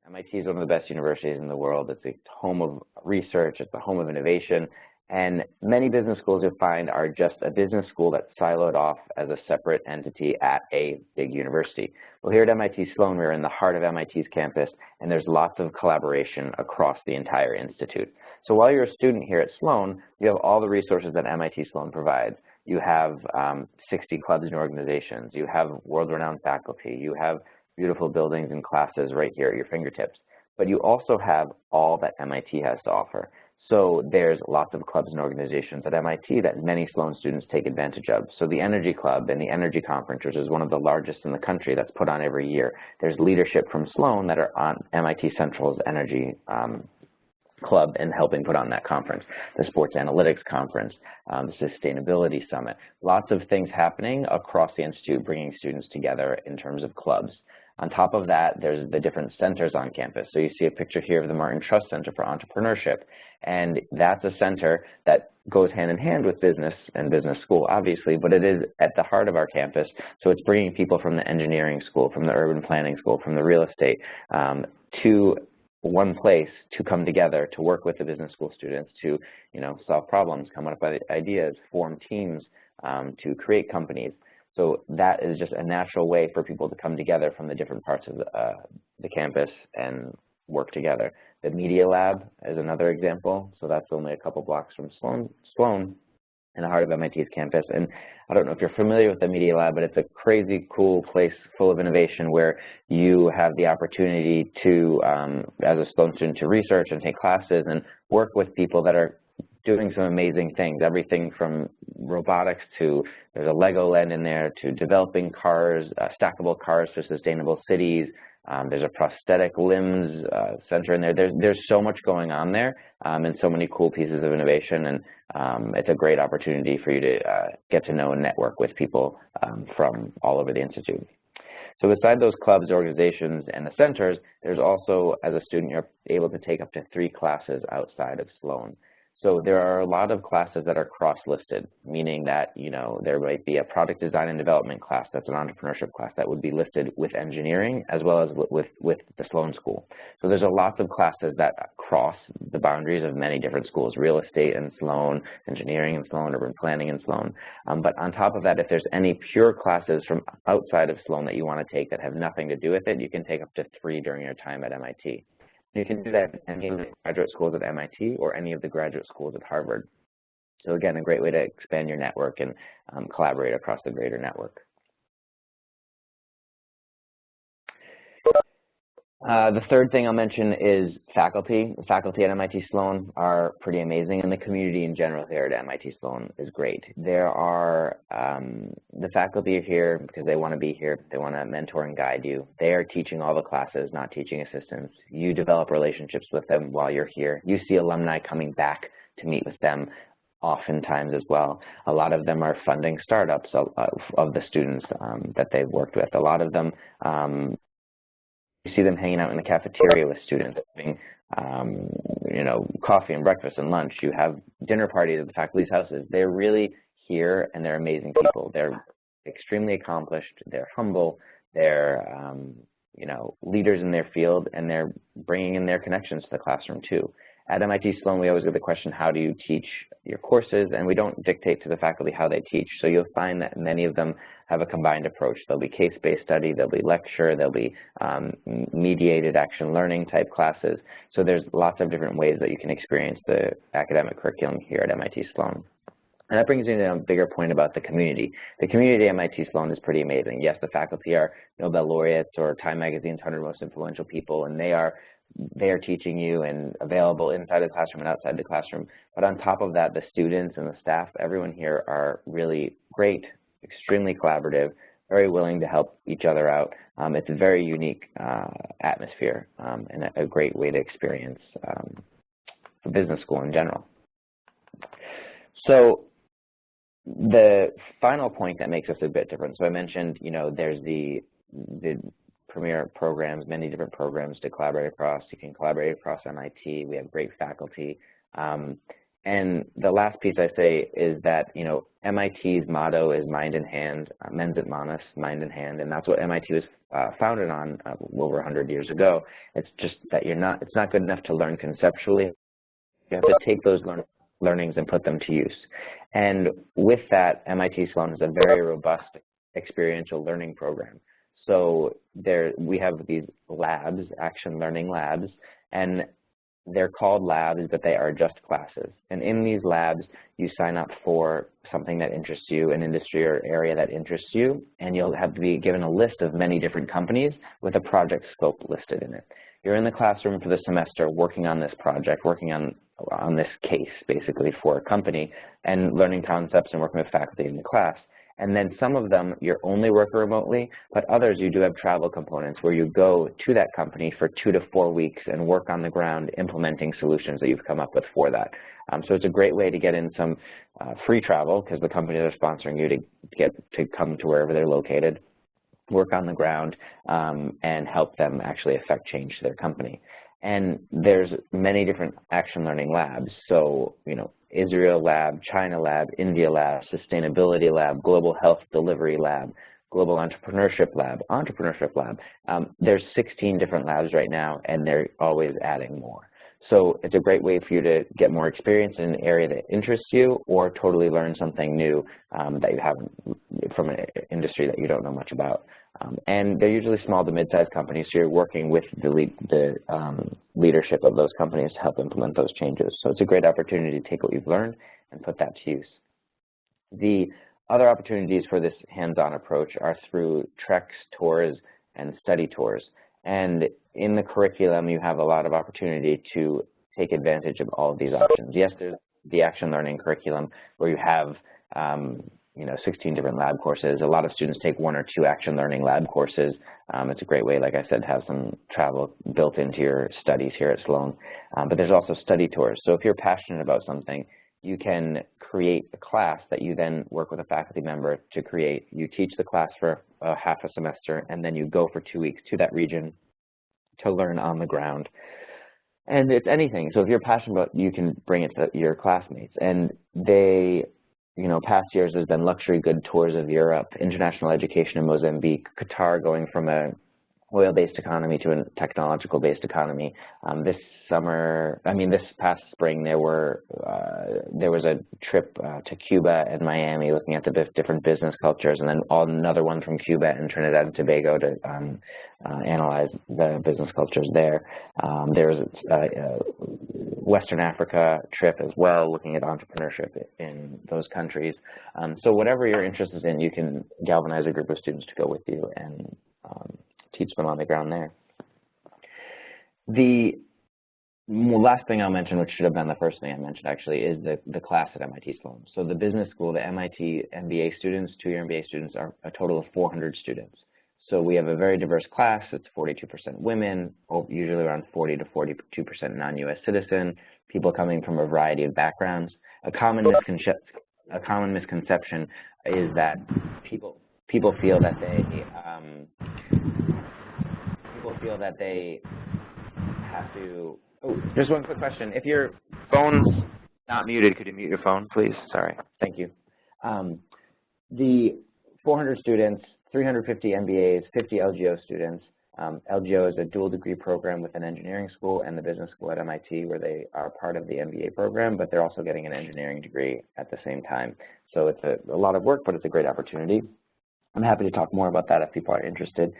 MIT is one of the best universities in the world. It's a home of research, it's a home of innovation, and many business schools you'll find are just a business school that's siloed off as a separate entity at a big university. Well, here at MIT Sloan, we're in the heart of MIT's campus, and there's lots of collaboration across the entire institute. So while you're a student here at Sloan, you have all the resources that MIT Sloan provides. You have 60 clubs and organizations, you have world-renowned faculty, you have beautiful buildings and classes right here at your fingertips. But you also have all that MIT has to offer. So there's lots of clubs and organizations at MIT that many Sloan students take advantage of. So the Energy Club and the Energy Conference, which is one of the largest in the country that's put on every year. There's leadership from Sloan that are on MIT Central's Energy Club and helping put on that conference. The Sports Analytics Conference, the Sustainability Summit. Lots of things happening across the institute, bringing students together in terms of clubs. On top of that, there's the different centers on campus. So you see a picture here of the Martin Trust Center for Entrepreneurship, and that's a center that goes hand in hand with business and business school, obviously, but it is at the heart of our campus. So it's bringing people from the engineering school, from the urban planning school, from the real estate, to one place to come together to work with the business school students to, solve problems, come up with ideas, form teams, to create companies. So that is just a natural way for people to come together from the different parts of the campus and work together. The Media Lab is another example. So that's only a couple blocks from Sloan in the heart of MIT's campus. And I don't know if you're familiar with the Media Lab, but it's a crazy cool place full of innovation where you have the opportunity to, as a Sloan student, to research and take classes and work with people that are doing some amazing things, everything from robotics to, there's a Lego land in there, to developing cars, stackable cars for sustainable cities. There's a prosthetic limbs center in there. There's so much going on there and so many cool pieces of innovation, and it's a great opportunity for you to get to know and network with people from all over the institute. So beside those clubs, organizations, and the centers, there's also, as a student, you're able to take up to 3 classes outside of Sloan. So there are a lot of classes that are cross-listed, meaning that, there might be a product design and development class that's an entrepreneurship class that would be listed with engineering as well as with the Sloan School. So there's a lot of classes that cross the boundaries of many different schools, real estate and Sloan, engineering and Sloan, urban planning and Sloan. But on top of that, if there's any pure classes from outside of Sloan that you want to take that have nothing to do with it, you can take up to 3 during your time at MIT. You can do that in any of the graduate schools at MIT or any of the graduate schools at Harvard. So again, a great way to expand your network and collaborate across the greater network. The third thing I'll mention is faculty. The faculty at MIT Sloan are pretty amazing, and the community in general here at MIT Sloan is great. There are, the faculty are here because they want to be here. They want to mentor and guide you. They are teaching all the classes, not teaching assistants. You develop relationships with them while you're here. You see alumni coming back to meet with them oftentimes as well. A lot of them are funding startups of the students that they've worked with. A lot of them, you see them hanging out in the cafeteria with students, having coffee and breakfast and lunch. You have dinner parties at the faculty's houses. They're really here, and they're amazing people. They're extremely accomplished. They're humble. They're leaders in their field, and they're bringing in their connections to the classroom too. At MIT Sloan, we always get the question, how do you teach your courses? And we don't dictate to the faculty how they teach. So you'll find that many of them have a combined approach. There'll be case-based study, there'll be lecture, there'll be mediated action learning type classes. So there's lots of different ways that you can experience the academic curriculum here at MIT Sloan. And that brings me to a bigger point about the community. The community at MIT Sloan is pretty amazing. Yes, the faculty are Nobel laureates or Time Magazine's 100 Most Influential People, and they are teaching you and available inside the classroom and outside the classroom. But on top of that, the students and the staff, everyone here are really great, extremely collaborative, very willing to help each other out. It's a very unique atmosphere and a great way to experience the business school in general. So the final point that makes us a bit different. So I mentioned, there's the premier programs, many different programs to collaborate across. You can collaborate across MIT. We have great faculty. And And the last piece I say is that, MIT's motto is mind in hand, mens et manus, mind in hand, and that's what MIT was founded on over 100 years ago. It's just that it's not good enough to learn conceptually. You have to take those learnings and put them to use. And with that, MIT Sloan is a very robust experiential learning program. So we have these labs, action learning labs, and they're called labs, but they are just classes. And in these labs, you sign up for something that interests you, an industry or area that interests you, and you'll have to be given a list of many different companies with a project scope listed in it. You're in the classroom for the semester working on this project, working on this case, basically, for a company, and learning concepts and working with faculty in the class. And then some of them, you're only working remotely, but others you do have travel components where you go to that company for 2 to 4 weeks and work on the ground implementing solutions that you've come up with for that. So it's a great way to get in some free travel because the companies are sponsoring you to come to wherever they're located, work on the ground, and help them actually affect change to their company. And there's many different action learning labs. So, Israel lab, China lab, India lab, sustainability lab, global health delivery lab, global entrepreneurship lab. There's 16 different labs right now, and they're always adding more. So it's a great way for you to get more experience in an area that interests you or totally learn something new that you haven't from an industry that you don't know much about. And they're usually small to mid-sized companies, so you're working with the leadership of those companies to help implement those changes. So it's a great opportunity to take what you've learned and put that to use. The other opportunities for this hands-on approach are through treks, tours, and study tours. And in the curriculum, you have a lot of opportunity to take advantage of all of these options. Yes, there's the action learning curriculum where you have 16 different lab courses. A lot of students take 1 or 2 action learning lab courses. It's a great way, like I said, to have some travel built into your studies here at Sloan. But there's also study tours. So if you're passionate about something, you can create a class that you then work with a faculty member to create. You teach the class for half a semester, and then you go for 2 weeks to that region to learn on the ground. And it's anything. So if you're passionate about it, you can bring it to your classmates. And they, past years there's been luxury good tours of Europe, international education in Mozambique, Qatar going from a oil-based economy to a technological-based economy. This past spring there was a trip to Cuba and Miami looking at the different business cultures, and then another one from Cuba and Trinidad and Tobago to analyze the business cultures there. There was a Western Africa trip as well, looking at entrepreneurship in those countries. So whatever your interest is in, you can galvanize a group of students to go with you and teach them on the ground there. The last thing I'll mention, which should have been the first thing I mentioned actually, is the class at MIT Sloan. So the business school, the MIT MBA students, 2-year MBA students, are a total of 400 students. So we have a very diverse class. It's 42% women, usually around 40 to 42% non-U.S. citizen, people coming from a variety of backgrounds. A common misconception is that people feel that they have to. Oh, just one quick question. If your phone's not muted, could you mute your phone, please? Sorry. Thank you. The 400 students, 350 MBAs, 50 LGO students. LGO is a dual degree program with an engineering school and the business school at MIT, where they are part of the MBA program, but they're also getting an engineering degree at the same time. So it's a lot of work, but it's a great opportunity. I'm happy to talk more about that if people are interested.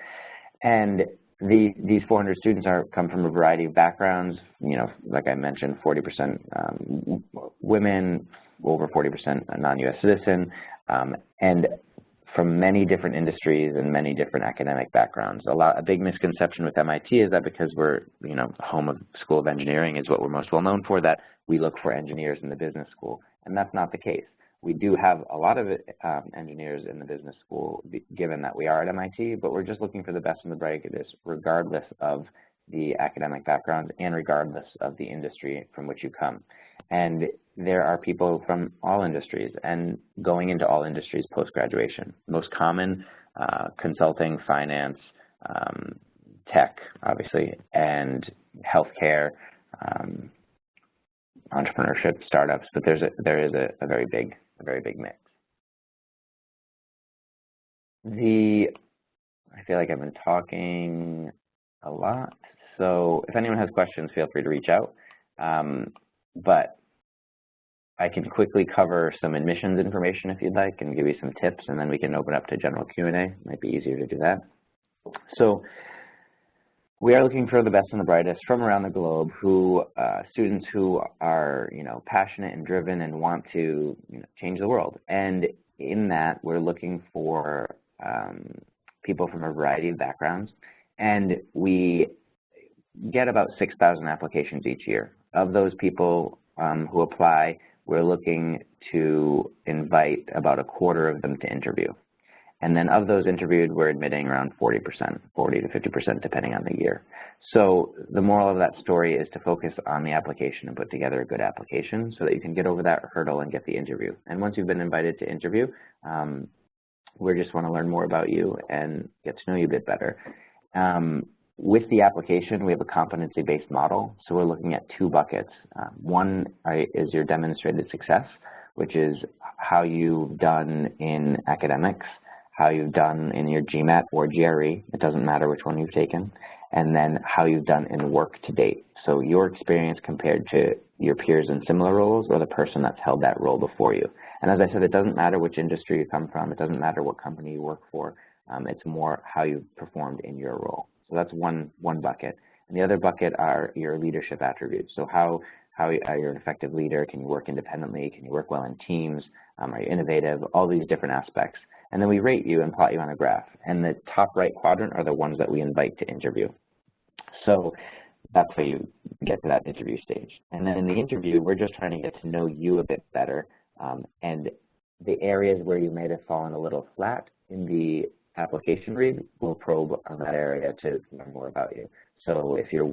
And these 400 students come from a variety of backgrounds. Like I mentioned, 40% women, over 40% non-U.S. citizen, and from many different industries and many different academic backgrounds. A big misconception with MIT is that because we're, home of School of Engineering is what we're most well known for, that we look for engineers in the business school, and that's not the case. We do have a lot of engineers in the business school, given that we are at MIT, but we're just looking for the best and the brightest, regardless of the academic background and regardless of the industry from which you come. And there are people from all industries and going into all industries post-graduation. Most common, consulting, finance, tech, obviously, and healthcare, entrepreneurship, startups, but there is a very big mix. I feel like I've been talking a lot, so if anyone has questions, feel free to reach out. But I can quickly cover some admissions information if you'd like and give you some tips, and then we can open up to general Q&A. Might be easier to do that. So we are looking for the best and the brightest from around the globe, students who are, passionate and driven and want to, change the world. And in that, we're looking for people from a variety of backgrounds, and we get about 6,000 applications each year. Of those people who apply, we're looking to invite about a quarter of them to interview. And then of those interviewed, we're admitting around 40%, 40 to 50% depending on the year. So the moral of that story is to focus on the application and put together a good application so that you can get over that hurdle and get the interview. And once you've been invited to interview, we just want to learn more about you and get to know you a bit better. With the application, we have a competency-based model, so we're looking at two buckets. One is your demonstrated success, which is how you've done in academics, how you've done in your Gmat or GRE, it doesn't matter which one you've taken, and then how you've done in work to date. So your experience compared to your peers in similar roles or the person that's held that role before you. And as I said, it doesn't matter which industry you come from, it doesn't matter what company you work for, it's more how you've performed in your role. So that's one bucket. And the other bucket are your leadership attributes. So how are you an effective leader? Can you work independently? Can you work well in teams? Are you innovative? All these different aspects. And then we rate you and plot you on a graph. And the top right quadrant are the ones that we invite to interview. So that's how you get to that interview stage. And then in the interview, we're just trying to get to know you a bit better. And the areas where you may have fallen a little flat in the application read, we'll probe on that area to learn more about you. So if you're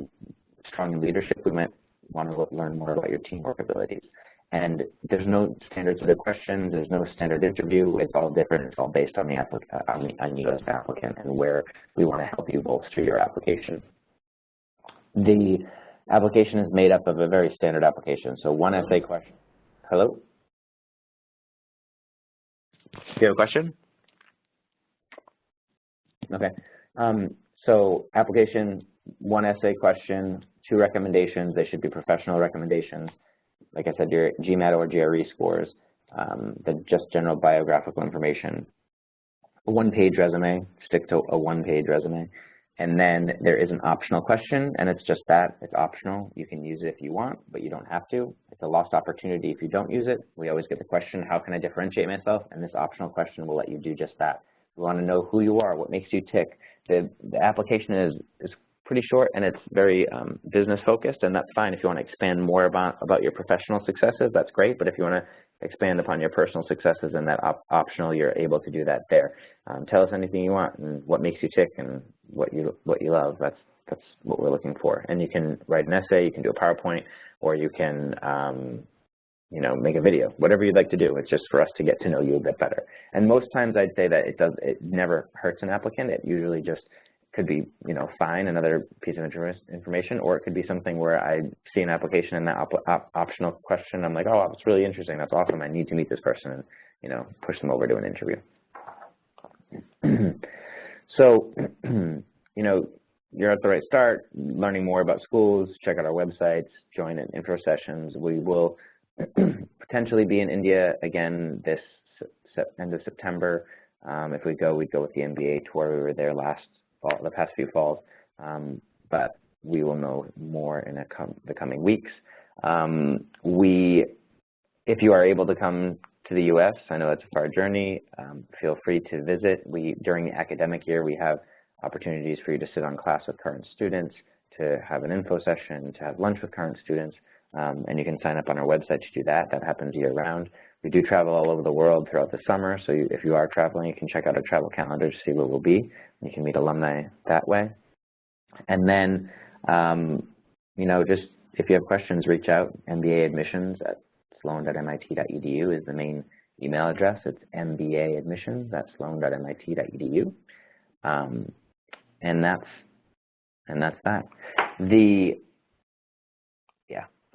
strong in leadership, we might want to learn more about your teamwork abilities. And there's no standard set of questions, there's no standard interview, it's all different, it's all based on on you as an applicant and where we want to help you bolster your application. The application is made up of a very standard application. So one essay question. Hello? Do you have a question? Okay. So application, one essay question, 2 recommendations. They should be professional recommendations. Like I said, your Gmat or GRE scores, the just general biographical information, a 1-page resume, stick to a 1-page resume. And then there is an optional question, and it's just that, it's optional. You can use it if you want, but you don't have to. It's a lost opportunity if you don't use it. We always get the question, how can I differentiate myself? And this optional question will let you do just that. We want to know who you are, what makes you tick. The application is pretty short and it's very business focused, and that's fine. If you want to expand more about your professional successes, that's great. But if you want to expand upon your personal successes and that optional, you're able to do that there. Tell us anything you want and what makes you tick and what you love. That's what we're looking for. And you can write an essay, you can do a PowerPoint, or you can make a video, whatever you'd like to do. It's just for us to get to know you a bit better. And most times I'd say that it never hurts an applicant. It usually just could be, fine, another piece of information, or it could be something where I see an application and that optional question, I'm like, oh, that's really interesting, that's awesome, I need to meet this person, and, push them over to an interview. So, you're at the right start, learning more about schools, check out our websites, join in info sessions. We will potentially be in India again this end of September. If we go, we'd go with the MBA tour. We were there the past few falls, but we will know more in the coming weeks. If you are able to come to the U.S., I know it's a far journey, feel free to visit. During the academic year, we have opportunities for you to sit on class with current students, to have an info session, to have lunch with current students, and you can sign up on our website to do that. That happens year-round. We do travel all over the world throughout the summer, so if you are traveling, you can check out our travel calendar to see where we'll be. You can meet alumni that way. And then, just if you have questions, reach out. MBA admissions at sloan.mit.edu is the main email address. It's mbaadmissions@sloan.mit.edu. And that's that.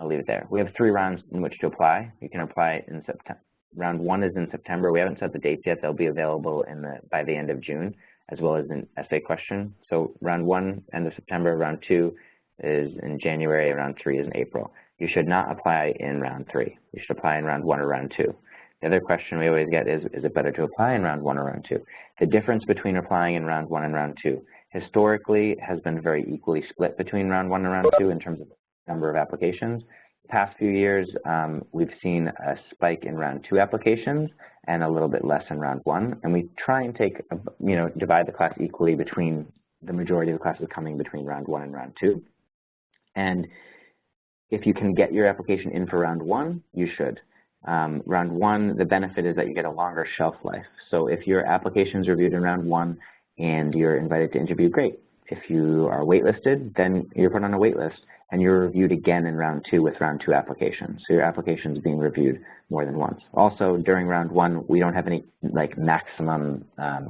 I'll leave it there. We have 3 rounds in which to apply. You can apply in September. Round 1 is in September. We haven't set the dates yet. They'll be available by the end of June, as well as an essay question. So round 1, end of September. Round 2 is in January. Round 3 is in April. You should not apply in round 3. You should apply in round 1 or round 2. The other question we always get is it better to apply in round 1 or round 2? The difference between applying in round 1 and round 2 historically has been very equally split between round 1 and round 2 in terms of number of applications. Past few years, we've seen a spike in round 2 applications and a little bit less in round 1. And we try and divide the class equally between the majority of the classes coming between round 1 and round 2. And if you can get your application in for round 1, you should. Round 1, the benefit is that you get a longer shelf life. So if your application is reviewed in round 1 and you're invited to interview, great. If you are waitlisted, then you're put on a wait list and you're reviewed again in round 2 with round 2 applications. So your application is being reviewed more than once. Also, during round 1, we don't have any maximum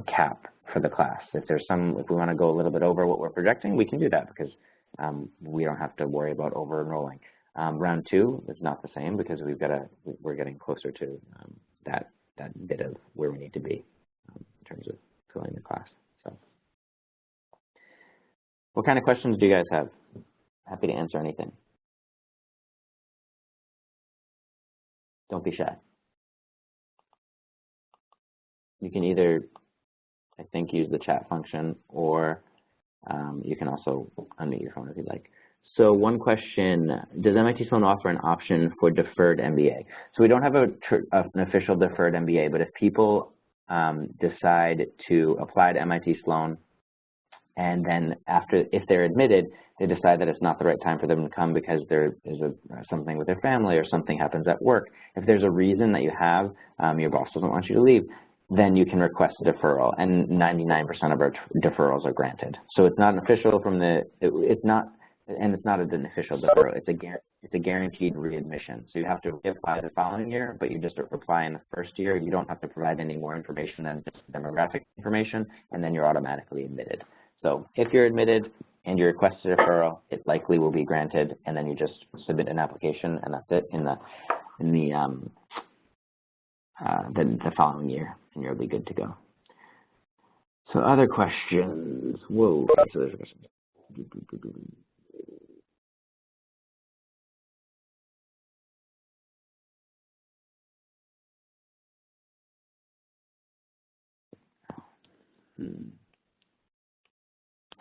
cap for the class. If we want to go a little bit over what we're projecting, we can do that because we don't have to worry about over enrolling. Round 2 is not the same because we're getting closer to that bit of where we need to be in terms of filling the class. So, what kind of questions do you guys have? Happy to answer anything. Don't be shy. You can either, I think, use the chat function, or you can also unmute your phone if you'd like. So one question, does MIT Sloan offer an option for deferred MBA? So we don't have an official deferred MBA, but if people decide to apply to MIT Sloan and then if they're admitted, they decide that it's not the right time for them to come because there is something with their family or something happens at work. If there's a reason that you have, your boss doesn't want you to leave, then you can request a deferral, and 99% of our deferrals are granted. So it's not an official it's not an official deferral. It's a guaranteed readmission. So you have to reapply the following year, but you just apply in the first year. You don't have to provide any more information than just demographic information, and then you're automatically admitted. So if you're admitted and you request a deferral, it likely will be granted, and then you just submit an application, and that's it in the following year, and you'll be good to go. So other questions. Whoa. Okay, so there's a question.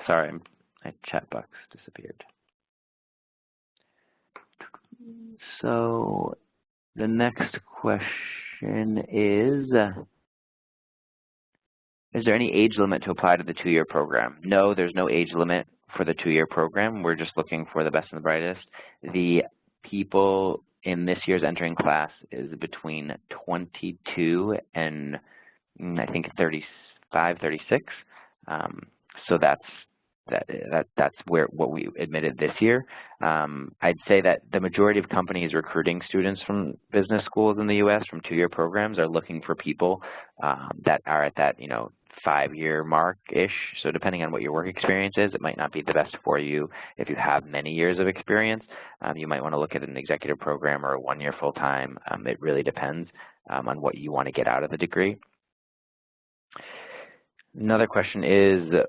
Sorry, my chat box disappeared. So the next question is there any age limit to apply to the 2-year program? No, there's no age limit for the 2-year program. We're just looking for the best and the brightest. The people in this year's entering class is between 22 and I think 35, 36. So that's what we admitted this year. I'd say that the majority of companies recruiting students from business schools in the U.S. from 2-year programs are looking for people that are at that 5-year mark-ish. So depending on what your work experience is, it might not be the best for you. If you have many years of experience, you might want to look at an executive program or a 1-year full-time. It really depends on what you want to get out of the degree. Another question is,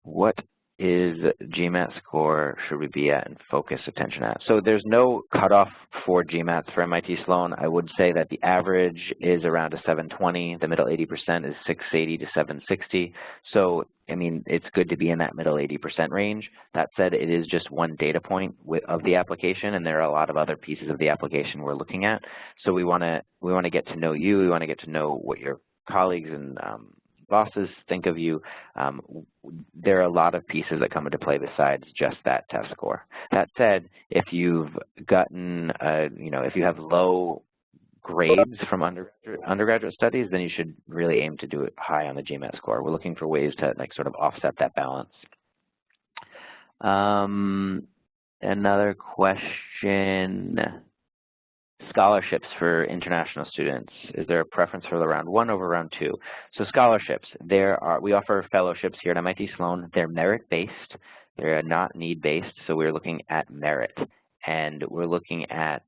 what is Gmat score should we be at and focus attention at? So there's no cutoff for Gmats for MIT Sloan. I would say that the average is around a 720. The middle 80% is 680 to 760. So, I mean, it's good to be in that middle 80% range. That said, it is just one data point of the application, and there are a lot of other pieces of the application we're looking at. So we want to get to know you. We want to get to know what your colleagues and bosses think of you. There are a lot of pieces that come into play besides just that test score. That said, if you've gotten, if you have low grades from undergraduate studies, then you should really aim to do it high on the Gmat score. We're looking for ways to sort of offset that balance. Another question. Scholarships for international students. Is there a preference for the round 1 over round 2? So scholarships, we offer fellowships here at MIT Sloan. They're merit-based. They're not need-based, so we're looking at merit. And we're looking at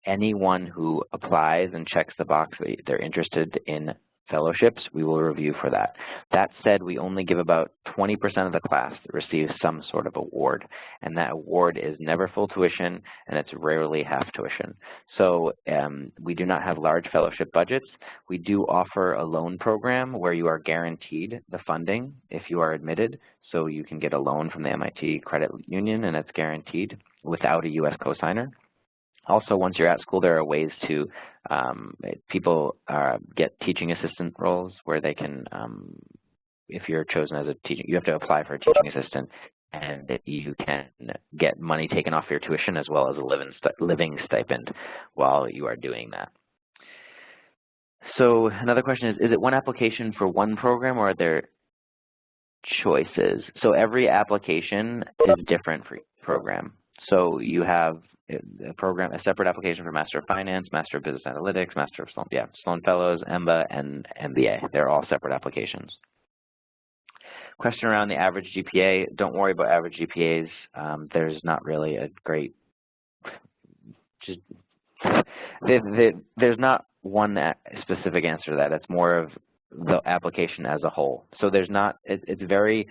anyone who applies and checks the box that they're interested in fellowships, we will review for that. That said, we only give about 20% of the class that receives some sort of award, and that award is never full tuition, and it's rarely half tuition. So we do not have large fellowship budgets. We do offer a loan program where you are guaranteed the funding if you are admitted, so you can get a loan from the MIT Credit Union, and it's guaranteed without a U.S. cosigner. Also, once you're at school, there are ways to, people get teaching assistant roles where they can, if you're chosen as a teacher, you have to apply for a teaching assistant, and you can get money taken off your tuition as well as a living stipend while you are doing that. So another question is it one application for one program, or are there choices? So every application is different for each program. So you have a separate application for Master of Finance, Master of Business Analytics, Master of Sloan Fellows, EMBA, and MBA. They're all separate applications. Question around the average GPA. Don't worry about average GPAs. There's not really a great, there's not one specific answer to that. It's more of the application as a whole. So there's not, it's very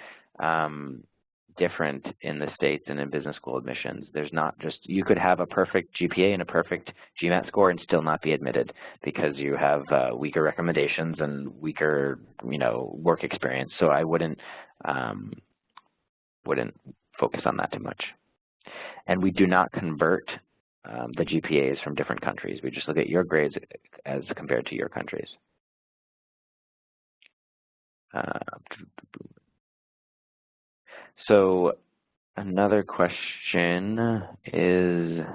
different in the States and in business school admissions. There's not just, you could have a perfect GPA and a perfect Gmat score and still not be admitted because you have weaker recommendations and weaker, work experience. So I wouldn't focus on that too much. And we do not convert the GPAs from different countries. We just look at your grades as compared to your countries. So another question is,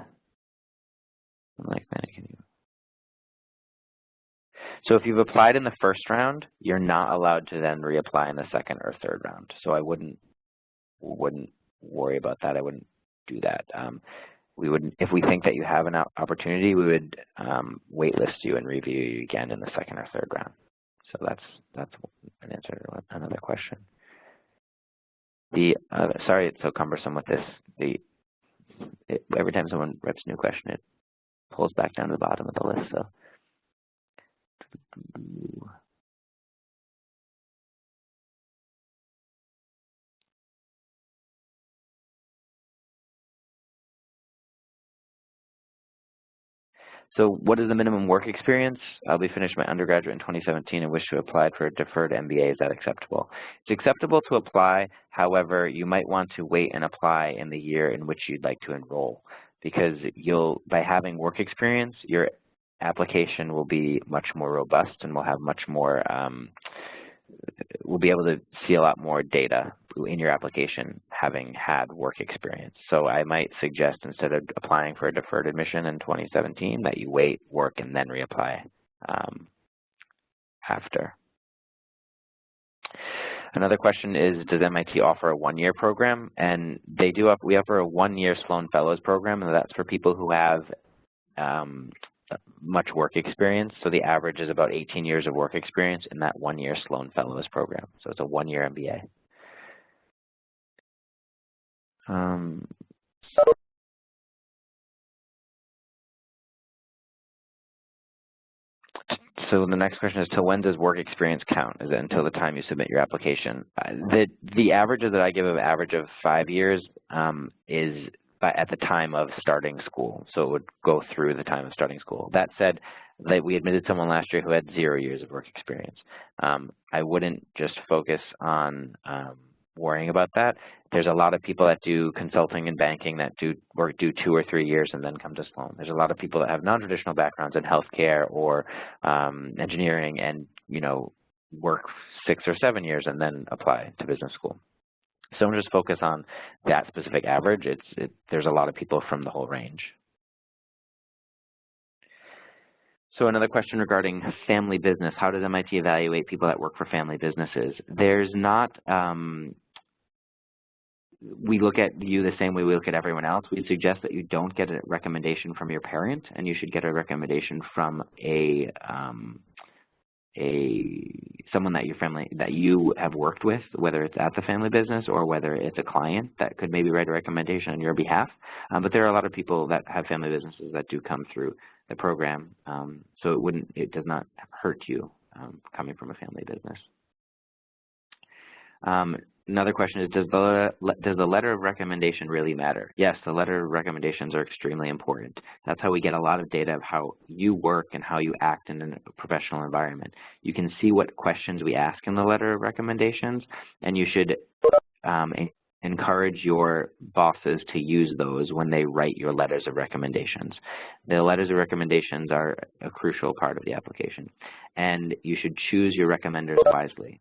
so if you've applied in the first round, you're not allowed to then reapply in the second or third round. So I wouldn't worry about that. I wouldn't do that. We would, if we think that you have an opportunity, we would waitlist you and review you again in the second or third round. So that's an answer to another question. Sorry, it's so cumbersome with this. Every time someone writes a new question, it pulls back down to the bottom of the list. So what is the minimum work experience? I'll be finished my undergraduate in 2017 and wish to apply for a deferred MBA. Is that acceptable? It's acceptable to apply. However, you might want to wait and apply in the year in which you'd like to enroll, because by having work experience, your application will be much more robust and will have much more, we'll be able to see a lot more data in your application having had work experience. So I might suggest, instead of applying for a deferred admission in 2017, that you wait, work, and then reapply after. Another question is, does MIT offer a one-year program? And they do. We offer a one-year Sloan Fellows program, and that's for people who have much work experience. So the average is about 18 years of work experience in that one-year Sloan Fellows program. So it's a one-year MBA. So the next question is, till when does work experience count? Is it until the time you submit your application? The averages that I give of average of 5 years is at the time of starting school. So it would go through the time of starting school. That said, we admitted someone last year who had 0 years of work experience. I wouldn't just focus on worrying about that. There's a lot of people that do consulting and banking that do 2 or 3 years and then come to Sloan. There's a lot of people that have non-traditional backgrounds in healthcare or engineering and work 6 or 7 years and then apply to business school. So don't just focus on that specific average. There's a lot of people from the whole range. So another question regarding family business. How does MIT evaluate people that work for family businesses? There's not, we look at you the same way we look at everyone else. We suggest that you don't get a recommendation from your parent, and you should get a recommendation from a someone that you have worked with, whether it's at the family business or whether it's a client that could maybe write a recommendation on your behalf. But there are a lot of people that have family businesses that do come through the program, so it does not hurt you coming from a family business. Another question is, does the letter of recommendation really matter? Yes, the letter of recommendations are extremely important. That's how we get a lot of data of how you work and how you act in a professional environment. You can see what questions we ask in the letter of recommendations, and you should encourage your bosses to use those when they write your letters of recommendations. The letters of recommendations are a crucial part of the application, and you should choose your recommenders wisely.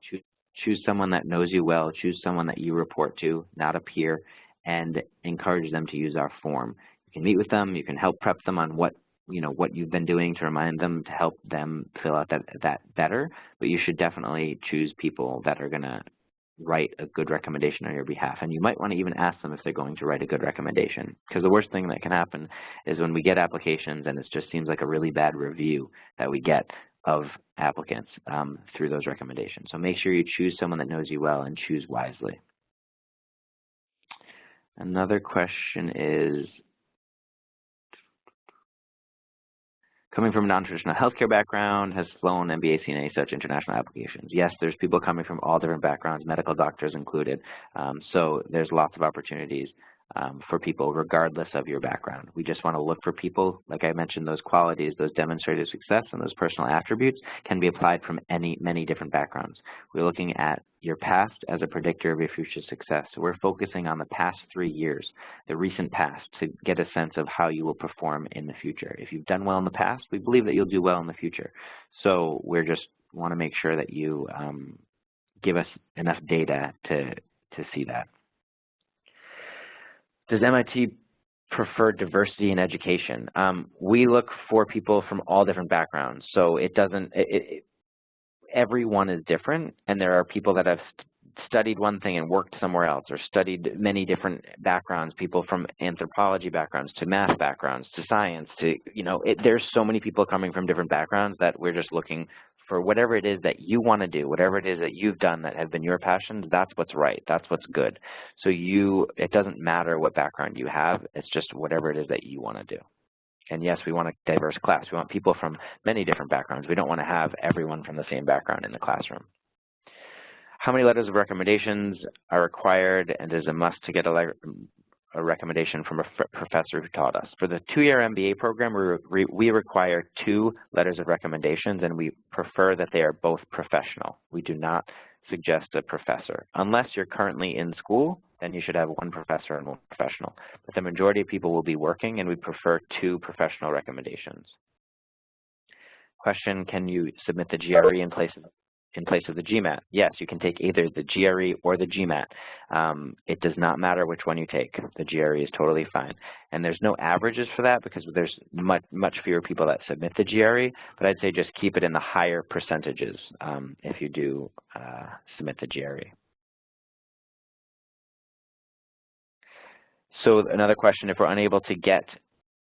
Choose someone that knows you well, choose someone that you report to, not a peer, and encourage them to use our form. You can meet with them, you can help prep them on what you've been doing to remind them to help them fill out that better, but you should definitely choose people that are going to write a good recommendation on your behalf. And you might want to even ask them if they're going to write a good recommendation, because the worst thing that can happen is when we get applications and it just seems like a really bad review that we get of applicants through those recommendations. So make sure you choose someone that knows you well and choose wisely. Another question is, coming from a non-traditional healthcare background, has Sloan MBA seen any such international applications? Yes, there's people coming from all different backgrounds, medical doctors included. So there's lots of opportunities for people regardless of your background. We just want to look for people, like I mentioned, those qualities, those demonstrated success and those personal attributes can be applied from many different backgrounds. We're looking at your past as a predictor of your future success. So we're focusing on the past 3 years, the recent past, to get a sense of how you will perform in the future. If you've done well in the past, we believe that you'll do well in the future. So we just want to make sure that you give us enough data to see that. Does MIT prefer diversity in education? We look for people from all different backgrounds, so everyone is different, and there are people that have studied one thing and worked somewhere else, or studied many different backgrounds, people from anthropology backgrounds to math backgrounds to science to, there's so many people coming from different backgrounds that we're just looking for whatever it is that you want to do, whatever it is that you've done that have been your passions, that's what's right, that's what's good. So it doesn't matter what background you have, it's just whatever it is that you want to do. And yes, we want a diverse class. We want people from many different backgrounds. We don't want to have everyone from the same background in the classroom. How many letters of recommendations are required, and is a must to get a recommendation from a professor who taught us? For the 2-year MBA program, we require 2 letters of recommendations, and we prefer that they are both professional. We do not suggest a professor. Unless you're currently in school, then you should have 1 professor and 1 professional. But the majority of people will be working, and we prefer 2 professional recommendations. Question, can you submit the GRE in place of the Gmat? Yes, you can take either the GRE or the Gmat. It does not matter which one you take. The GRE is totally fine. And there's no averages for that because there's much fewer people that submit the GRE, but I'd say just keep it in the higher percentages if you do submit the GRE. So another question, if we're unable to get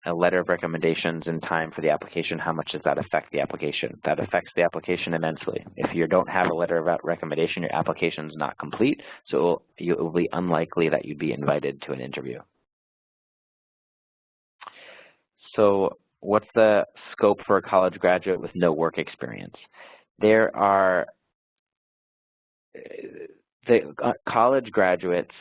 a letter of recommendations in time for the application, how much does that affect the application? That affects the application immensely. If you don't have a letter of recommendation, your application is not complete, so it will be unlikely that you'd be invited to an interview. So what's the scope for a college graduate with no work experience? There are college graduates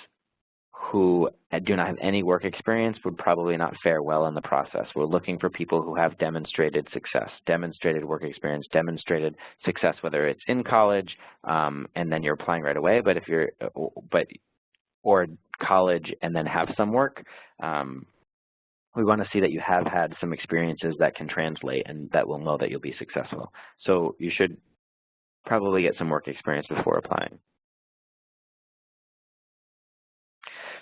who do not have any work experience would probably not fare well in the process. We're looking for people who have demonstrated success, demonstrated work experience, demonstrated success, whether it's in college and then you're applying right away, but or college and then have some work. We want to see that you have had some experiences that can translate and that will know that you'll be successful. So you should probably get some work experience before applying.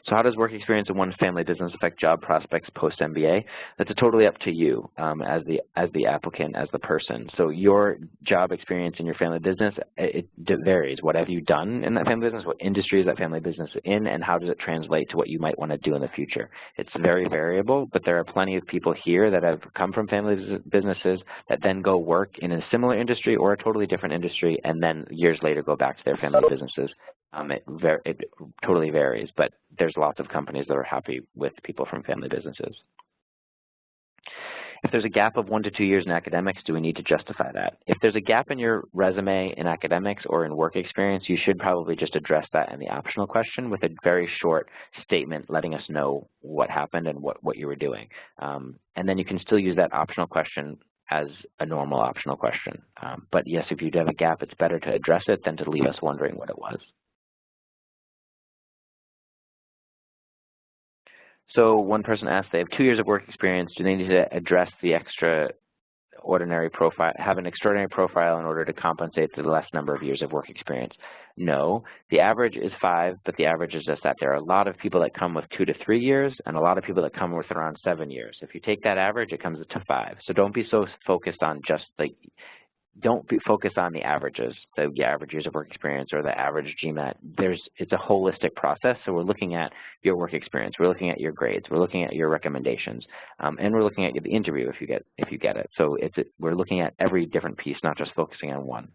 So how does work experience in one's family business affect job prospects post-MBA? That's totally up to you as the applicant, as the person. So your job experience in your family business, it varies. What have you done in that family business? What industry is that family business in? And how does it translate to what you might want to do in the future? It's very variable, but there are plenty of people here that have come from family businesses that then go work in a similar industry or a totally different industry, and then years later go back to their family businesses. It totally varies, but there's lots of companies that are happy with people from family businesses. If there's a gap of 1 to 2 years in academics, do we need to justify that? If there's a gap in your resume in academics or in work experience, you should probably just address that in the optional question with a very short statement letting us know what happened and what you were doing. And then you can still use that optional question as a normal optional question. But yes, if you do have a gap, it's better to address it than to leave us wondering what it was. So one person asked, they have 2 years of work experience. Do they need to address the extraordinary profile, have an extraordinary profile in order to compensate for the less number of years of work experience? No. The average is 5, but the average is just that. There are a lot of people that come with 2 to 3 years and a lot of people that come with around 7 years. If you take that average, it comes to 5. So don't be so focused on just don't be focused on the averages, the average years of work experience or the average GMAT. It's a holistic process. So we're looking at your work experience, we're looking at your grades, we're looking at your recommendations, and we're looking at the interview if you get it. So we're looking at every different piece, not just focusing on one.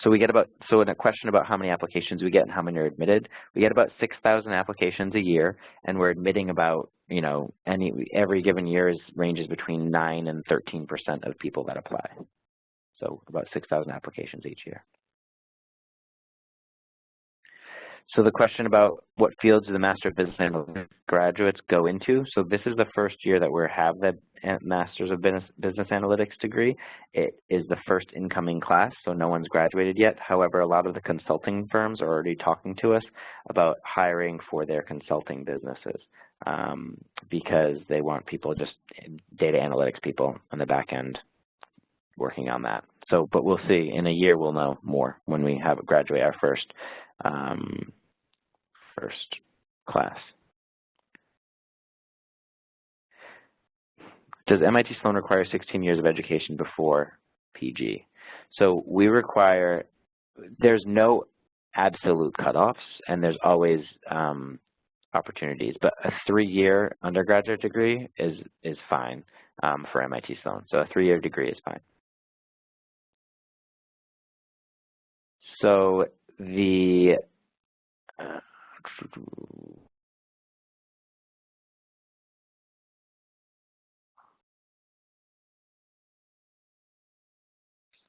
So in a question about how many applications we get and how many are admitted, we get about 6,000 applications a year, and we're admitting about, every given year ranges between 9 and 13% of people that apply. So about 6,000 applications each year. So the question about what fields do the Master of Business Analytics graduates go into? So this is the first year that we have the Masters of Business Analytics degree. It is the first incoming class, so no one's graduated yet. However, a lot of the consulting firms are already talking to us about hiring for their consulting businesses because they want people, just data analytics people on the back end working on that. So, but we'll see. In a year, we'll know more when we graduate our first class. Does MIT Sloan require 16 years of education before PG? So we require, there's no absolute cutoffs, and there's always opportunities, but a 3-year undergraduate degree is fine for MIT Sloan. So a 3-year degree is fine. So the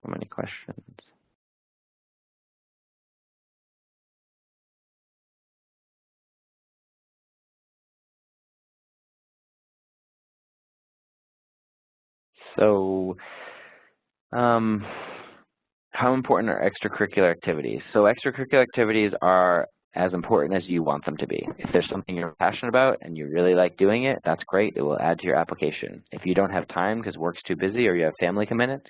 so many questions. So how important are extracurricular activities? So extracurricular activities are as important as you want them to be. If there's something you're passionate about and you really like doing it, that's great. It will add to your application. If you don't have time because work's too busy or you have family commitments,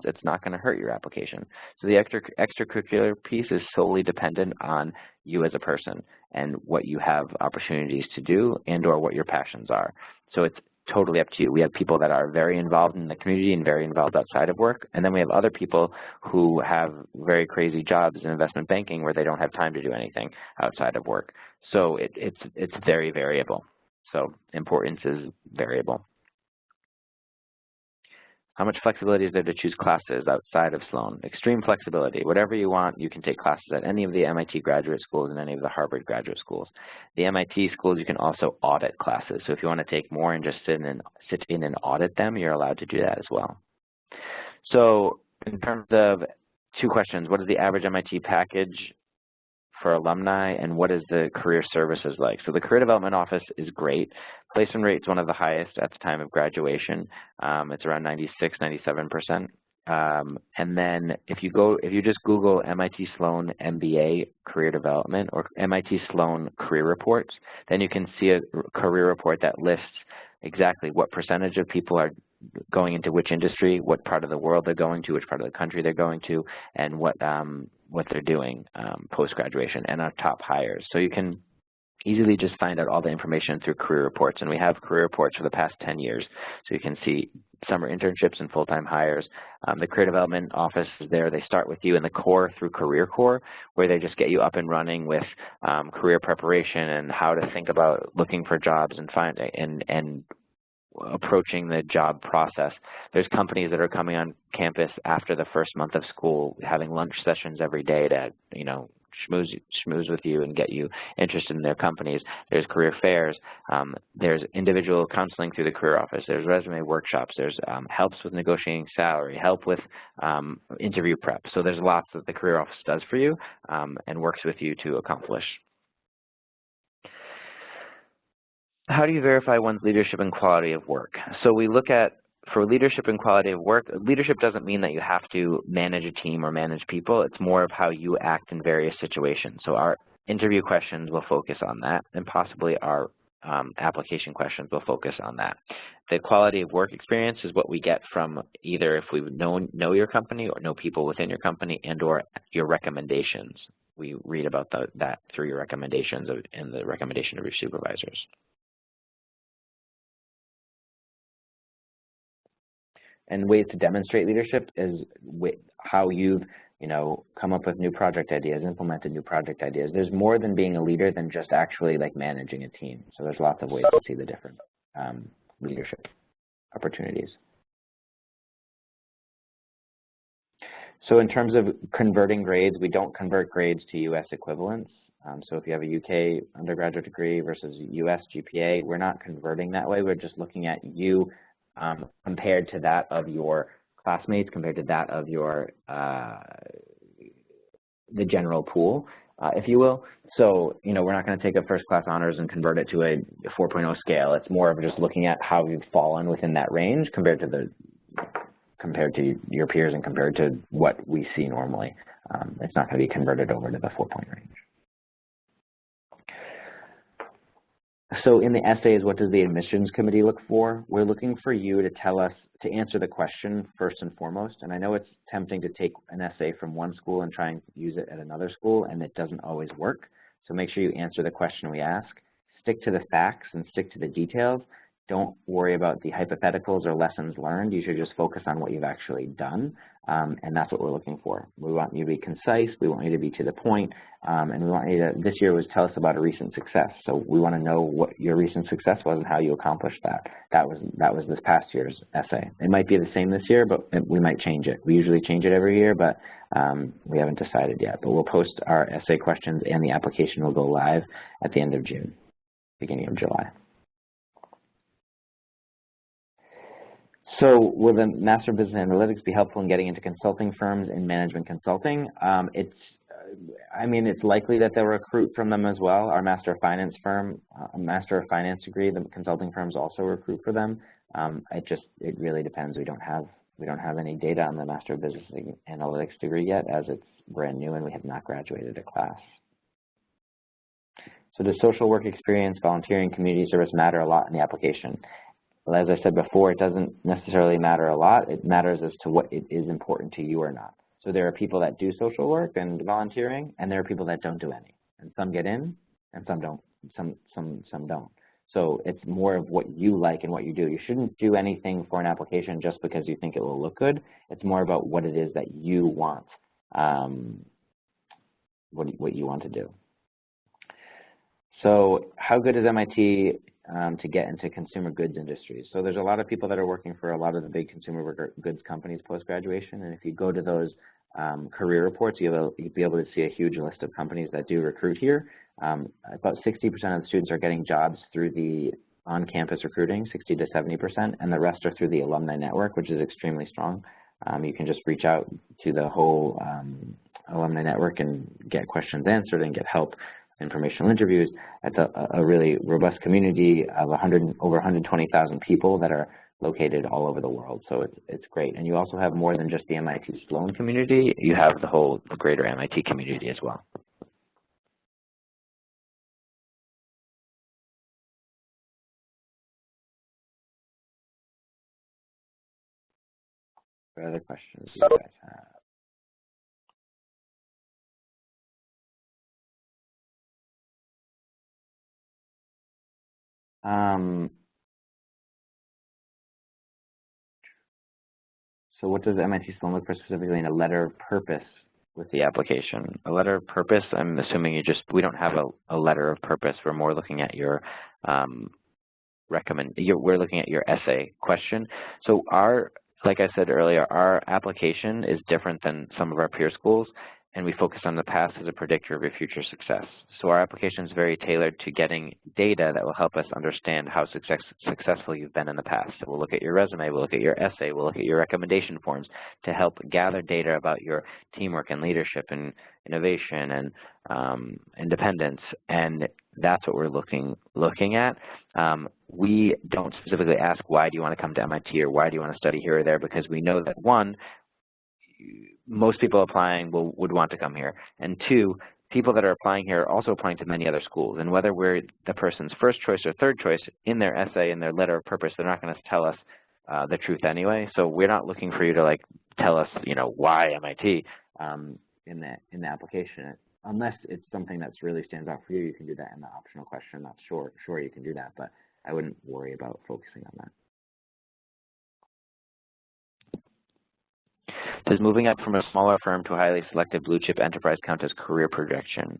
it's not going to hurt your application. So the extracurricular piece is solely dependent on you as a person and what you have opportunities to do and or what your passions are. So it's totally up to you. We have people that are very involved in the community and very involved outside of work, and then we have other people who have very crazy jobs in investment banking where they don't have time to do anything outside of work. So it's very variable. So importance is variable. How much flexibility is there to choose classes outside of Sloan? Extreme flexibility. Whatever you want, you can take classes at any of the MIT graduate schools and any of the Harvard graduate schools. The MIT schools, you can also audit classes. So if you want to take more and just sit in and audit them, you're allowed to do that as well. So in terms of 2 questions, what is the average MIT package for alumni, and what is the career services like? So the career development office is great. Placement rate is one of the highest at the time of graduation. It's around 96, 97%. And then if you just Google MIT Sloan MBA career development or MIT Sloan career reports, then you can see a career report that lists exactly what percentage of people are going into which industry, what part of the world they're going to, which part of the country they're going to, and what what they're doing post-graduation and our top hires. So you can easily just find out all the information through career reports, and we have career reports for the past 10 years. So you can see summer internships and full-time hires. The career development office is there. They start with you in the core through Career Core, where they just get you up and running with career preparation and how to think about looking for jobs and approaching the job process. There's companies that are coming on campus after the first month of school, having lunch sessions every day to, schmooze with you and get you interested in their companies. There's career fairs. There's individual counseling through the career office. There's resume workshops. There's helps with negotiating salary, help with interview prep. So there's lots that the career office does for you and works with you to accomplish. How do you verify one's leadership and quality of work? So we look at, for leadership and quality of work, leadership doesn't mean that you have to manage a team or manage people. It's more of how you act in various situations. So our interview questions will focus on that, and possibly our application questions will focus on that. The quality of work experience is what we get from either if we know your company or know people within your company, and or your recommendations. We read about that through your recommendations and the recommendation of your supervisors. And ways to demonstrate leadership is how you've, come up with new project ideas, implemented new project ideas. There's more than being a leader than just actually like managing a team. So there's lots of ways to see the different leadership opportunities. So in terms of converting grades, we don't convert grades to US equivalents. So if you have a UK undergraduate degree versus US GPA, we're not converting that way. We're just looking at you compared to that of your classmates, compared to that of your the general pool, if you will. So, we're not going to take a first class honors and convert it to a 4.0 scale. It's more of just looking at how you've fallen within that range compared to your peers and compared to what we see normally. It's not going to be converted over to the 4-point range. So in the essays, what does the admissions committee look for? We're looking for you to tell us, to answer the question first and foremost. And I know it's tempting to take an essay from one school and try and use it at another school, and it doesn't always work. So make sure you answer the question we ask. Stick to the facts and stick to the details. Don't worry about the hypotheticals or lessons learned. You should just focus on what you've actually done, and that's what we're looking for. We want you to be concise. We want you to be to the point, and we want you to, this year was tell us about a recent success. So we want to know what your recent success was and how you accomplished that. That was this past year's essay. It might be the same this year, but we might change it. We usually change it every year, but we haven't decided yet. But we'll post our essay questions, and the application will go live at the end of June, beginning of July. So will the Master of Business Analytics be helpful in getting into consulting firms in management consulting? It's likely that they'll recruit from them as well. Our Master of Finance firm, a Master of Finance degree, the consulting firms also recruit for them. It really depends. We don't have any data on the Master of Business Analytics degree yet, as it's brand new and we have not graduated a class. So does social work experience, volunteering, community service matter a lot in the application? Well, as I said before, it doesn't necessarily matter a lot. It matters as to what it is important to you or not. So there are people that do social work and volunteering, and there are people that don't do any. And some get in, and some don't. Some don't. So it's more of what you like and what you do. You shouldn't do anything for an application just because you think it will look good. It's more about what it is that you want, what you want to do. So how good is MIT to get into consumer goods industries? So there's a lot of people that are working for a lot of the big consumer goods companies post-graduation, and if you go to those career reports, you'll be able to see a huge list of companies that do recruit here. About 60% of the students are getting jobs through the on-campus recruiting, 60 to 70%, and the rest are through the alumni network, which is extremely strong. You can just reach out to the whole alumni network and get questions answered and get help, informational interviews. It's a really robust community of over 120,000 people that are located all over the world, so it's great. And you also have more than just the MIT Sloan community. You have the greater MIT community as well. What other questions do you guys have? So what does MIT Sloan look for specifically in a letter of purpose with the application? A letter of purpose, I'm assuming we don't have a letter of purpose. We're more looking at your we're looking at your essay question. So like I said earlier, our application is different than some of our peer schools, and we focus on the past as a predictor of your future success. So our application is very tailored to getting data that will help us understand how successful you've been in the past. So we'll look at your resume, we'll look at your essay, we'll look at your recommendation forms to help gather data about your teamwork and leadership and innovation and independence, and that's what we're looking at. We don't specifically ask, why do you want to come to MIT, or why do you want to study here or there, because we know that, one, most people applying would want to come here, and two, people that are applying here are also applying to many other schools, and whether we're the person's first choice or third choice, in their essay, in their letter of purpose, they're not going to tell us the truth anyway. So we're not looking for you to like tell us, why MIT in the application. Unless it's something that's really stands out for you, you can do that in the optional question. Not sure you can do that, but I wouldn't worry about focusing on that. Does moving up from a smaller firm to a highly selective blue chip enterprise count as career progression,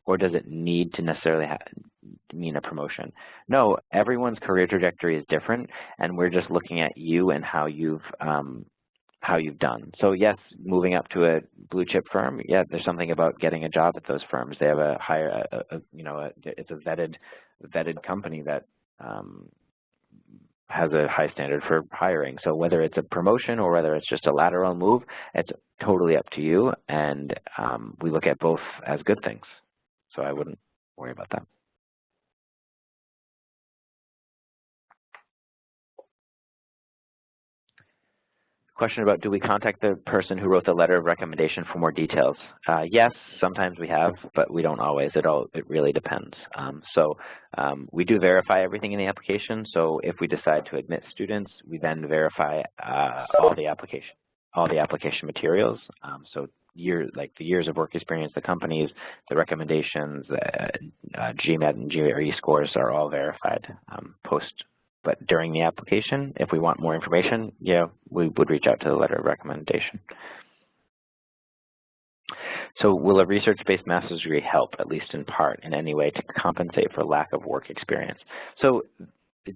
or does it need to necessarily mean a promotion? No, everyone's career trajectory is different, and we're just looking at you and how you've done. So yes, moving up to a blue chip firm, yeah, there's something about getting a job at those firms. They have a higher, it's a vetted company that has a high standard for hiring. So whether it's a promotion or whether it's just a lateral move, it's totally up to you, and we look at both as good things. So I wouldn't worry about that. Question about, do we contact the person who wrote the letter of recommendation for more details? Yes, sometimes we have, but we don't always. It really depends. We do verify everything in the application. So if we decide to admit students, we then verify all the application materials. So the years of work experience, the companies, the recommendations, Gmat and GRE scores are all verified post. But during the application, if we want more information, yeah, we would reach out to the letter of recommendation. So will a research-based master's degree help, at least in part, in any way to compensate for lack of work experience? So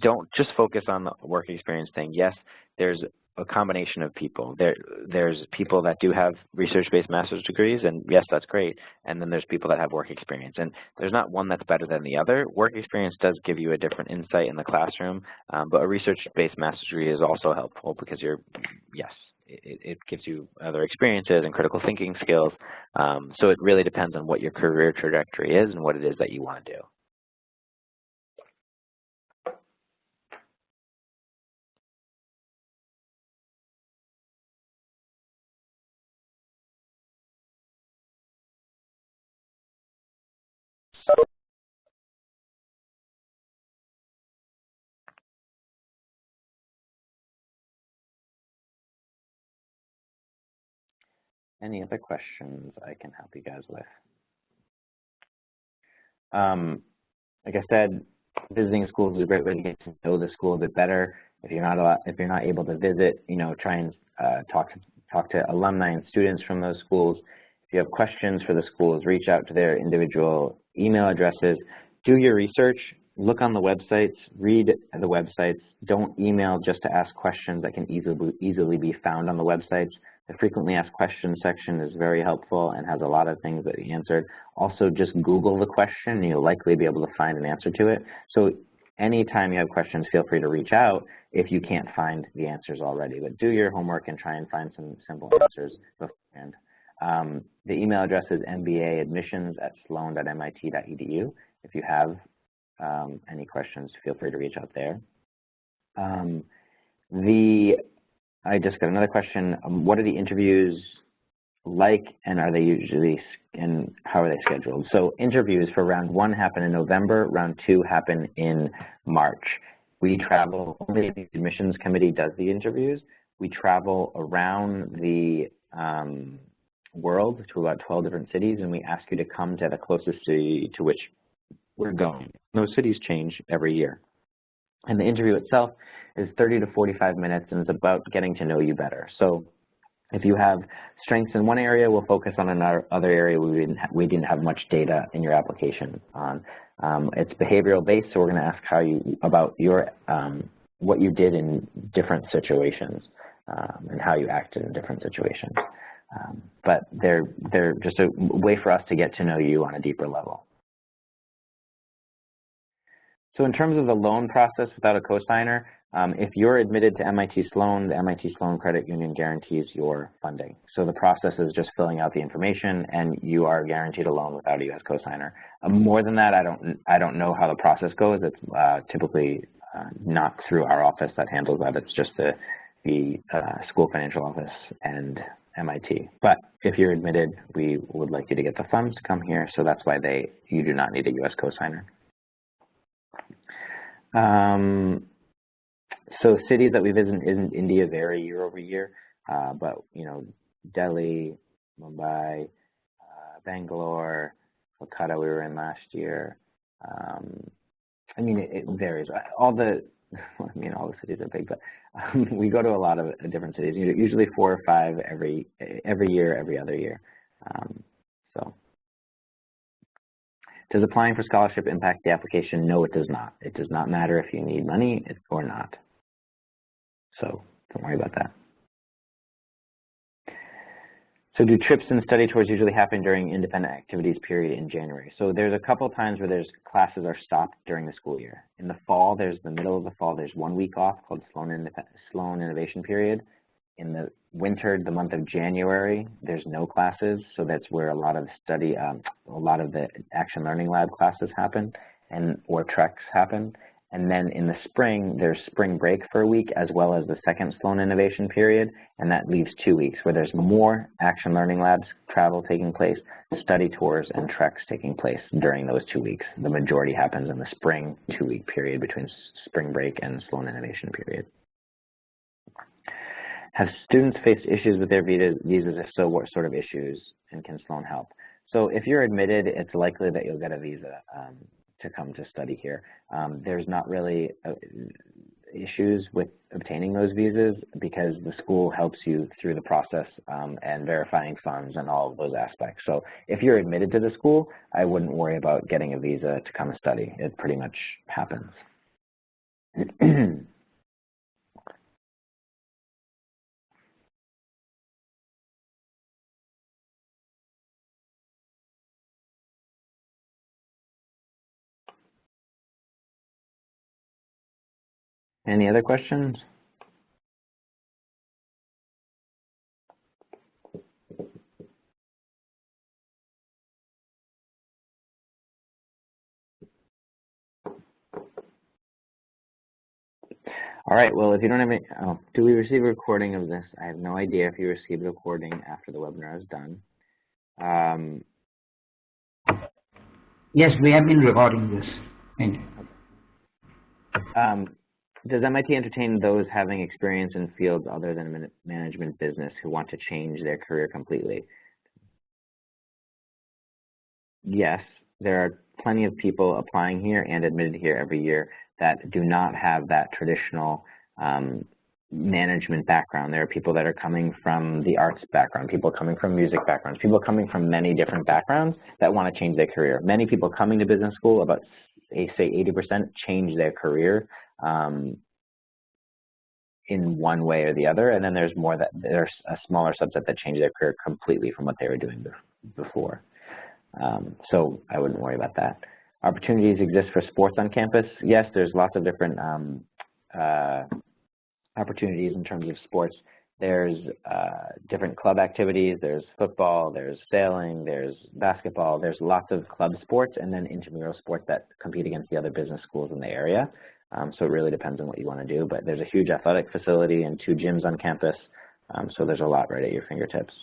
don't just focus on the work experience thing. Yes, there's a combination of people. There's people that do have research-based master's degrees, and yes, that's great. And then there's people that have work experience. And there's not one that's better than the other. Work experience does give you a different insight in the classroom, but a research-based master's degree is also helpful because it gives you other experiences and critical thinking skills. So it really depends on what your career trajectory is and what it is that you want to do. Any other questions I can help you guys with? Like I said, visiting schools is a great way to get to know the school a bit better. If you're not able to visit, try and talk to alumni and students from those schools. If you have questions for the schools, reach out to their individual email addresses. Do your research. Look on the websites. Read the websites. Don't email just to ask questions that can easily be found on the websites. The frequently asked questions section is very helpful and has a lot of things that you answered. Also, just Google the question, and you'll likely be able to find an answer to it. So anytime you have questions, feel free to reach out if you can't find the answers already. But do your homework and try and find some simple answers beforehand. The email address is mbaadmissions@sloan.mit.edu. If you have any questions, feel free to reach out there. I just got another question. What are the interviews like, and how are they scheduled? So interviews for round 1 happen in November, round 2 happen in March. We travel, only the admissions committee does the interviews. We travel around the world to about 12 different cities, and we ask you to come to the closest city to which we're going. Those cities change every year. And the interview itself is 30 to 45 minutes, and it's about getting to know you better. So if you have strengths in one area, we'll focus on another area we didn't have much data in your application on. It's behavioral based, so we're going to ask about your what you did in different situations and how you acted in different situations. But they're just a way for us to get to know you on a deeper level. So in terms of the loan process without a cosigner, if you're admitted to MIT Sloan, the MIT Sloan Credit Union guarantees your funding. So the process is just filling out the information, and you are guaranteed a loan without a U.S. cosigner. More than that, I don't know how the process goes. It's typically not through our office that handles that. It's just the school financial office and MIT. But if you're admitted, we would like you to get the funds to come here. So that's why you do not need a U.S. cosigner. So cities that we visit in India vary year over year, but Delhi, Mumbai, Bangalore, Kolkata we were in last year. I mean, it varies. All the cities are big, but we go to a lot of different cities. Usually 4 or 5 every year, every other year. So. Does applying for scholarship impact the application? No, it does not. It does not matter if you need money or not. So don't worry about that. So do trips and study tours usually happen during independent activities period in January? So there's a couple of times where classes are stopped during the school year. In the fall, the middle of the fall, there's 1 week off called Sloan Innovation Period. In the winter, the month of January, there's no classes, so that's where a lot of the Action Learning Lab classes happen, or treks happen. And then in the spring, there's spring break for a week, as well as the second Sloan Innovation Period, and that leaves 2 weeks where there's more Action Learning Labs travel taking place, study tours, and treks taking place during those 2 weeks. The majority happens in the spring 2-week period between spring break and Sloan Innovation Period. Have students faced issues with their visas? If so, what sort of issues, and can Sloan help? So if you're admitted, it's likely that you'll get a visa to come to study here. There's not really issues with obtaining those visas because the school helps you through the process and verifying funds and all of those aspects. So if you're admitted to the school, I wouldn't worry about getting a visa to come and study. It pretty much happens. Any other questions? All right, well, if you don't have any, do we receive a recording of this? I have no idea if you received a recording after the webinar is done. Yes, we have been recording this. Thank you. Does MIT entertain those having experience in fields other than management business who want to change their career completely? Yes, there are plenty of people applying here and admitted here every year that do not have that traditional management background. There are people that are coming from the arts background, people coming from music backgrounds, people coming from many different backgrounds that want to change their career. Many people coming to business school, about say 80%, change their career in one way or the other, and then there's a smaller subset that change their career completely from what they were doing before. So I wouldn't worry about that. Opportunities exist for sports on campus. Yes, there's lots of different opportunities in terms of sports. There's different club activities. There's football, there's sailing, there's basketball. There's lots of club sports and then intramural sports that compete against the other business schools in the area. So it really depends on what you want to do. But there's a huge athletic facility and 2 gyms on campus. So there's a lot right at your fingertips.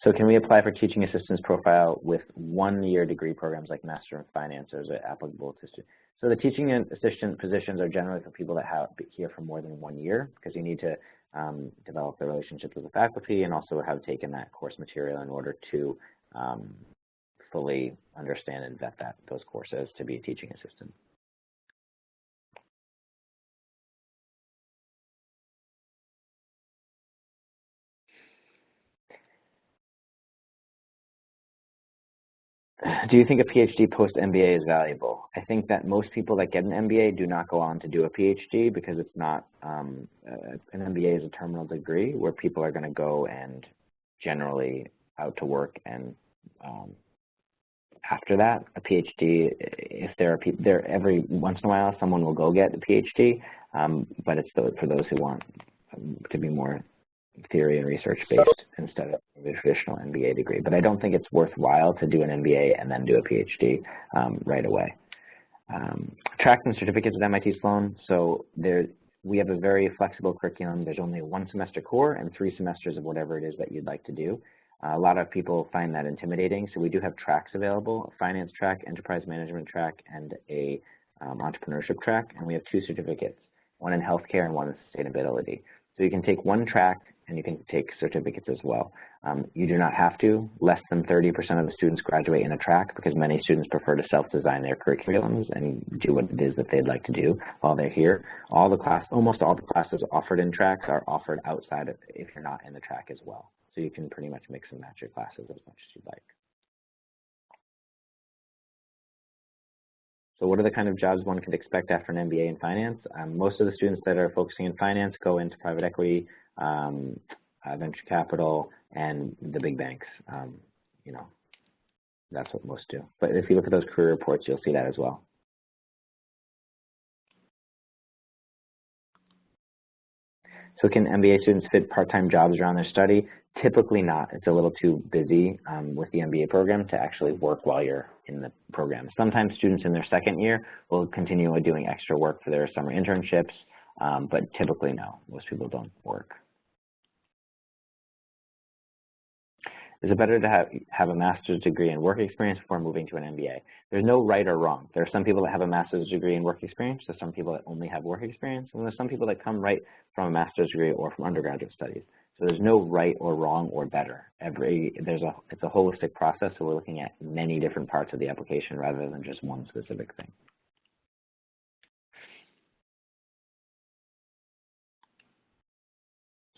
So can we apply for teaching assistance profile with 1-year degree programs like Master of Finance, or is it applicable to students? So the teaching assistant positions are generally for people that have been here for more than 1 year, because you need to develop the relationships with the faculty and also have taken that course material in order to fully understand and vet those courses to be a teaching assistant. Do you think a PhD post-MBA is valuable? I think that most people that get an MBA do not go on to do a PhD because it's not, an MBA is a terminal degree where people are going to go and generally out to work, and after that, a PhD, if there are people there, every once in a while someone will go get a PhD, but it's for those who want to be more theory and research based instead of a traditional MBA degree. But I don't think it's worthwhile to do an MBA and then do a PhD right away. Tracks and certificates at MIT Sloan. So we have a very flexible curriculum. There's only 1 semester core and 3 semesters of whatever it is that you'd like to do. A lot of people find that intimidating. So we do have tracks available: a finance track, enterprise management track, and a entrepreneurship track. And we have 2 certificates, one in healthcare and one in sustainability. So you can take 1 track and you can take certificates as well. You do not have to. Less than 30% of the students graduate in a track because many students prefer to self-design their curriculums and do what it is that they'd like to do while they're here. Almost all the classes offered in tracks are offered outside of, if you're not in the track as well. So you can pretty much mix and match your classes as much as you'd like. So what are the kind of jobs one could expect after an MBA in finance? Most of the students that are focusing in finance go into private equity, venture capital, and the big banks. You know, that's what most do. But if you look at those career reports, you'll see that as well. So can MBA students fit part-time jobs around their study? Typically not. It's a little too busy with the MBA program to actually work while you're in the program. Sometimes students in their second year will continue doing extra work for their summer internships, but typically no. Most people don't work. Is it better to have a master's degree and work experience before moving to an MBA? There's no right or wrong. There are some people that have a master's degree and work experience. There's some people that only have work experience. And there's some people that come right from a master's degree or from undergraduate studies. So there's no right or wrong or better. It's a holistic process, so we're looking at many different parts of the application rather than just one specific thing.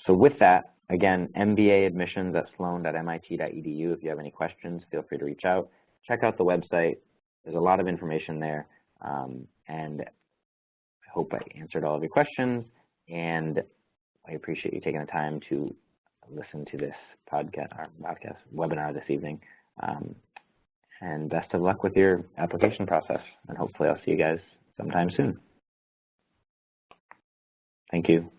So with that, again, MBA admissions at sloan.mit.edu. If you have any questions, feel free to reach out. Check out the website. There's a lot of information there. And I hope I answered all of your questions. And I appreciate you taking the time to listen to this webinar this evening. And best of luck with your application process. And hopefully I'll see you guys sometime soon. Thank you.